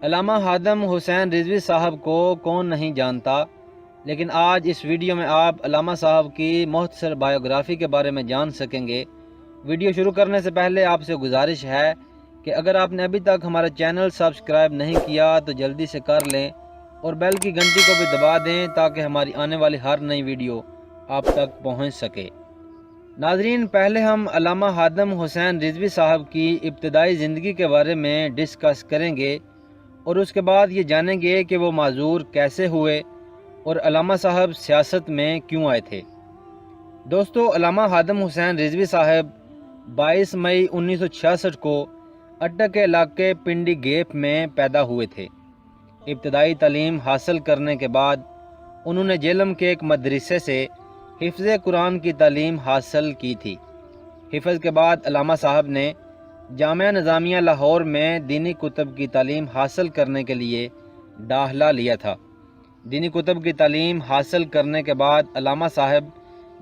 علامہ ہادم حسین رضوی صاحب کو کون نہیں جانتا، لیکن آج اس ویڈیو میں آپ علامہ صاحب کی مختصر بایوگرافی کے بارے میں جان سکیں گے۔ ویڈیو شروع کرنے سے پہلے آپ سے گزارش ہے کہ اگر آپ نے ابھی تک ہمارا چینل سبسکرائب نہیں کیا تو جلدی سے کر لیں اور بیل کی گھنٹی کو بھی دبا دیں تاکہ ہماری آنے والی ہر نئی ویڈیو آپ تک پہنچ سکے۔ ناظرین، پہلے ہم علامہ ہادم حسین رضوی صاحب کی ابتدائی زندگی کے بارے میں ڈسکس کریں گے اور اس کے بعد یہ جانیں گے کہ وہ معذور کیسے ہوئے اور علامہ صاحب سیاست میں کیوں آئے تھے۔ دوستو، علامہ ہادم حسین رضوی صاحب 22 مئی 1966 کو اٹک کے علاقے پنڈی گیپ میں پیدا ہوئے تھے۔ ابتدائی تعلیم حاصل کرنے کے بعد انہوں نے جہلم کے ایک مدرسے سے حفظ قرآن کی تعلیم حاصل کی تھی۔ حفظ کے بعد علامہ صاحب نے جامعہ نظامیہ لاہور میں دینی کتب کی تعلیم حاصل کرنے کے لیے داخلہ لیا تھا۔ دینی کتب کی تعلیم حاصل کرنے کے بعد علامہ صاحب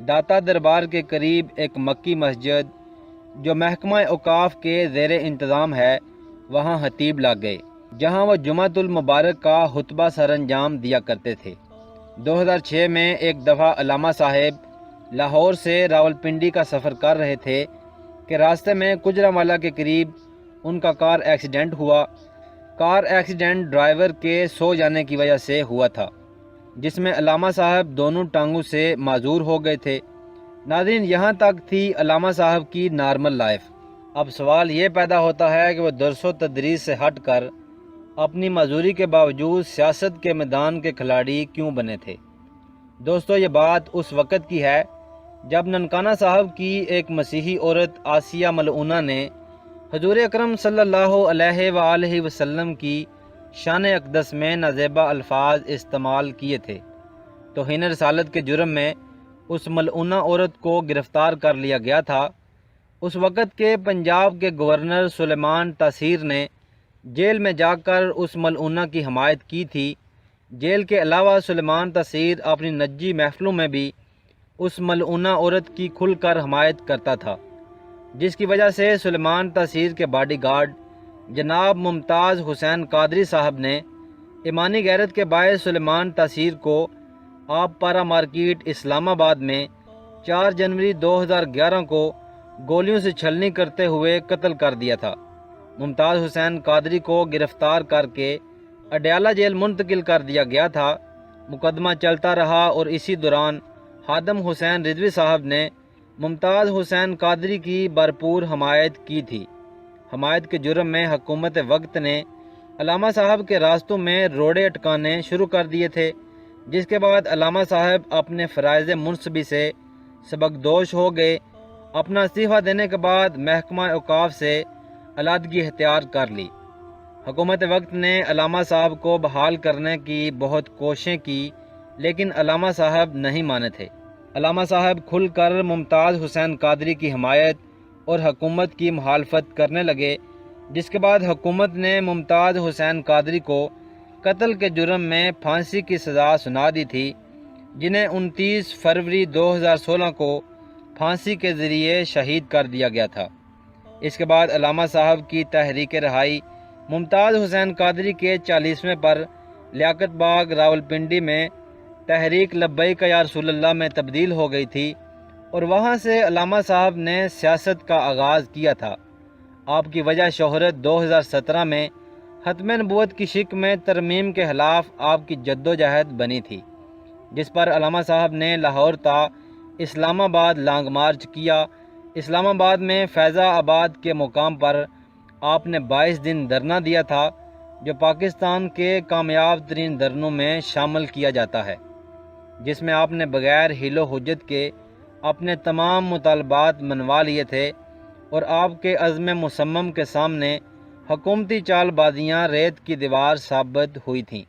داتا دربار کے قریب ایک مکی مسجد جو محکمہ اوقاف کے زیر انتظام ہے وہاں خطیب لگ گئے، جہاں وہ جمعۃ المبارک کا خطبہ سر انجام دیا کرتے تھے۔ 2006 میں ایک دفعہ علامہ صاحب لاہور سے راولپنڈی کا سفر کر رہے تھے کہ راستے میں گجرانوالہ کے قریب ان کا کار ایکسیڈنٹ ہوا۔ کار ایکسیڈنٹ ڈرائیور کے سو جانے کی وجہ سے ہوا تھا، جس میں علامہ صاحب دونوں ٹانگوں سے معذور ہو گئے تھے۔ ناظرین، یہاں تک تھی علامہ صاحب کی نارمل لائف۔ اب سوال یہ پیدا ہوتا ہے کہ وہ درس و تدریس سے ہٹ کر اپنی معذوری کے باوجود سیاست کے میدان کے کھلاڑی کیوں بنے تھے؟ دوستو، یہ بات اس وقت کی ہے جب ننکانہ صاحب کی ایک مسیحی عورت آسیہ ملعونہ نے حضور اکرم صلی اللہ علیہ وآلہ وسلم کی شان اقدس میں نازیبا الفاظ استعمال کیے تھے۔ توہین رسالت کے جرم میں اس ملعونہ عورت کو گرفتار کر لیا گیا تھا۔ اس وقت کے پنجاب کے گورنر سلیمان تاثیر نے جیل میں جا کر اس ملعونہ کی حمایت کی تھی۔ جیل کے علاوہ سلیمان تاثیر اپنی نجی محفلوں میں بھی اس ملعونہ عورت کی کھل کر حمایت کرتا تھا، جس کی وجہ سے سلیمان تاثیر کے باڈی گارڈ جناب ممتاز حسین قادری صاحب نے ایمانی غیرت کے باعث سلیمان تاثیر کو آپ پارا مارکیٹ اسلام آباد میں 4 جنوری 2011 کو گولیوں سے چھلنی کرتے ہوئے قتل کر دیا تھا۔ ممتاز حسین قادری کو گرفتار کر کے اڈیالہ جیل منتقل کر دیا گیا تھا۔ مقدمہ چلتا رہا اور اسی دوران ہادم حسین رضوی صاحب نے ممتاز حسین قادری کی بھرپور حمایت کی تھی۔ حمایت کے جرم میں حکومت وقت نے علامہ صاحب کے راستوں میں روڑے اٹکانے شروع کر دیے تھے، جس کے بعد علامہ صاحب اپنے فرائض منصبی سے سبکدوش ہو گئے۔ اپنا استعفیٰ دینے کے بعد محکمہ اوقاف سے علیحدگی اختیار کر لی۔ حکومت وقت نے علامہ صاحب کو بحال کرنے کی بہت کوششیں کی، لیکن علامہ صاحب نہیں مانے تھے۔ علامہ صاحب کھل کر ممتاز حسین قادری کی حمایت اور حکومت کی مخالفت کرنے لگے، جس کے بعد حکومت نے ممتاز حسین قادری کو قتل کے جرم میں پھانسی کی سزا سنا دی تھی، جنہیں 29 فروری 2016 کو پھانسی کے ذریعے شہید کر دیا گیا تھا۔ اس کے بعد علامہ صاحب کی تحریک رہائی ممتاز حسین قادری کے 40ویں پر لیاقت باغ راولپنڈی میں تحریک لبیک یا رسول اللہ میں تبدیل ہو گئی تھی اور وہاں سے علامہ صاحب نے سیاست کا آغاز کیا تھا۔ آپ کی وجہ شہرت 2017 میں ختم نبوت کی شک میں ترمیم کے خلاف آپ کی جدوجہد بنی تھی، جس پر علامہ صاحب نے لاہور تا اسلام آباد لانگ مارچ کیا۔ اسلام آباد میں فیضہ آباد کے مقام پر آپ نے 22 دن دھرنا دیا تھا، جو پاکستان کے کامیاب ترین دھرنوں میں شامل کیا جاتا ہے، جس میں آپ نے بغیر حیل و حجت کے اپنے تمام مطالبات منوا لیے تھے اور آپ کے عزم مصمم کے سامنے حکومتی چال بازیاں ریت کی دیوار ثابت ہوئی تھیں،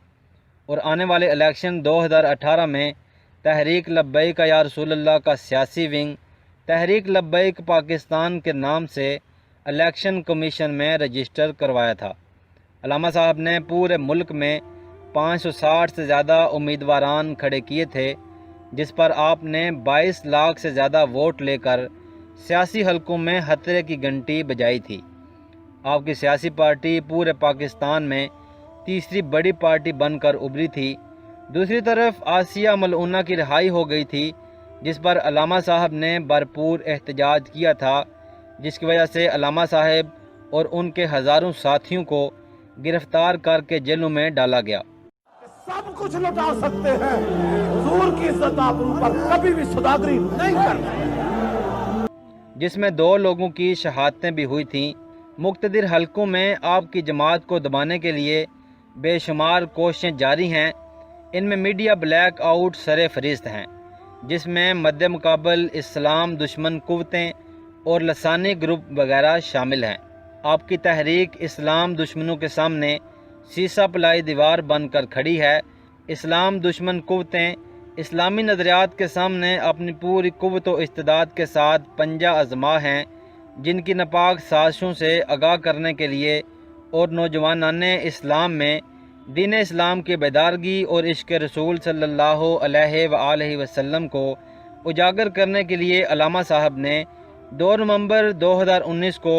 اور آنے والے الیکشن 2018 میں تحریک لبیک یا رسول اللہ کا سیاسی ونگ تحریک لبیک پاکستان کے نام سے الیکشن کمیشن میں رجسٹر کروایا تھا۔ علامہ صاحب نے پورے ملک میں 560 سے زیادہ امیدواران کھڑے کیے تھے، جس پر آپ نے 22 لاکھ سے زیادہ ووٹ لے کر سیاسی حلقوں میں خطرے کی گھنٹی بجائی تھی۔ آپ کی سیاسی پارٹی پورے پاکستان میں تیسری بڑی پارٹی بن کر ابھری تھی۔ دوسری طرف آسیہ ملعونہ کی رہائی ہو گئی تھی، جس پر علامہ صاحب نے بھرپور احتجاج کیا تھا، جس کی وجہ سے علامہ صاحب اور ان کے ہزاروں ساتھیوں کو گرفتار کر کے جیلوں میں ڈالا گیا۔ سب کچھ لٹا سکتے ہیں، حضور کی عزت آپ ان پر کبھی بھی سوداگری نہیں کر سکتے، جس میں 2 لوگوں کی شہادتیں بھی ہوئی تھیں۔ مقتدر حلقوں میں آپ کی جماعت کو دبانے کے لیے بے شمار کوششیں جاری ہیں۔ ان میں میڈیا بلیک آؤٹ سر فہرست ہیں، جس میں مد مقابل اسلام دشمن قوتیں اور لسانی گروپ وغیرہ شامل ہیں۔ آپ کی تحریک اسلام دشمنوں کے سامنے سیسہ پلائی دیوار بن کر کھڑی ہے۔ اسلام دشمن قوتیں اسلامی نظریات کے سامنے اپنی پوری قوت و استعداد کے ساتھ پنجہ ازما ہیں، جن کی ناپاک سازشوں سے آگاہ کرنے کے لیے اور نوجوانان اسلام میں دین اسلام کی بیدارگی اور عشق رسول صلی اللہ علیہ وآلہ وسلم کو اجاگر کرنے کے لیے علامہ صاحب نے 2 نومبر 2019 کو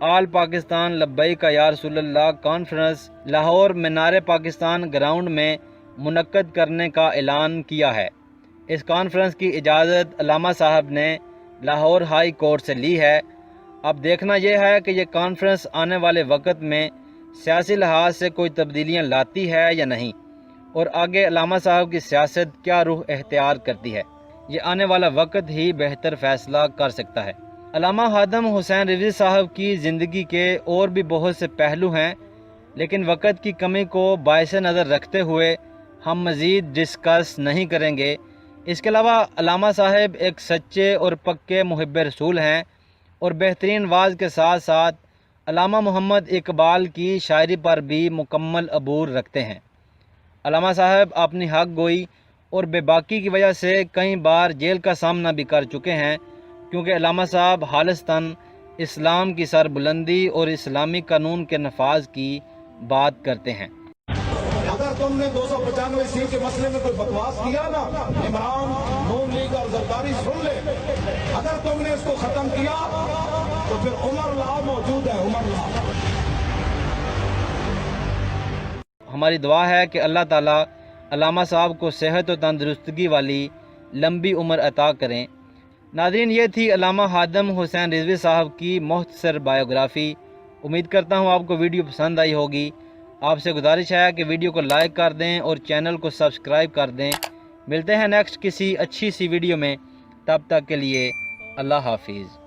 آل پاکستان لبیک یا رسول اللہ کانفرنس لاہور مینار پاکستان گراؤنڈ میں منعقد کرنے کا اعلان کیا ہے۔ اس کانفرنس کی اجازت علامہ صاحب نے لاہور ہائی کورٹ سے لی ہے۔ اب دیکھنا یہ ہے کہ یہ کانفرنس آنے والے وقت میں سیاسی لحاظ سے کوئی تبدیلیاں لاتی ہے یا نہیں، اور آگے علامہ صاحب کی سیاست کیا رخ اختیار کرتی ہے، یہ آنے والا وقت ہی بہتر فیصلہ کر سکتا ہے۔ علامہ خادم حسین رضوی صاحب کی زندگی کے اور بھی بہت سے پہلو ہیں، لیکن وقت کی کمی کو باعث نظر رکھتے ہوئے ہم مزید ڈسکس نہیں کریں گے۔ اس کے علاوہ علامہ صاحب ایک سچے اور پکے محب رسول ہیں، اور بہترین واعظ کے ساتھ ساتھ علامہ محمد اقبال کی شاعری پر بھی مکمل عبور رکھتے ہیں۔ علامہ صاحب اپنی حق گوئی اور بے باکی کی وجہ سے کئی بار جیل کا سامنا بھی کر چکے ہیں، کیونکہ علامہ صاحب خالصتاً اسلام کی سربلندی اور اسلامی قانون کے نفاذ کی بات کرتے ہیں۔ اگر تم نے 295 سیٹ کے مسئلے میں کوئی بکواس کیا نا، عمران نون لیگ اور زرداری سن لے، اگر تم نے اس کو ختم کیا تو پھر عمر لا موجود ہے، عمر لا۔ ہماری دعا ہے کہ اللہ تعالیٰ علامہ صاحب کو صحت و تندرستگی والی لمبی عمر عطا کریں۔ ناظرین، یہ تھی علامہ خادم حسین رضوی صاحب کی مختصر بایوگرافی۔ امید کرتا ہوں آپ کو ویڈیو پسند آئی ہوگی۔ آپ سے گزارش ہے کہ ویڈیو کو لائک کر دیں اور چینل کو سبسکرائب کر دیں۔ ملتے ہیں نیکسٹ کسی اچھی سی ویڈیو میں، تب تک کے لیے اللہ حافظ۔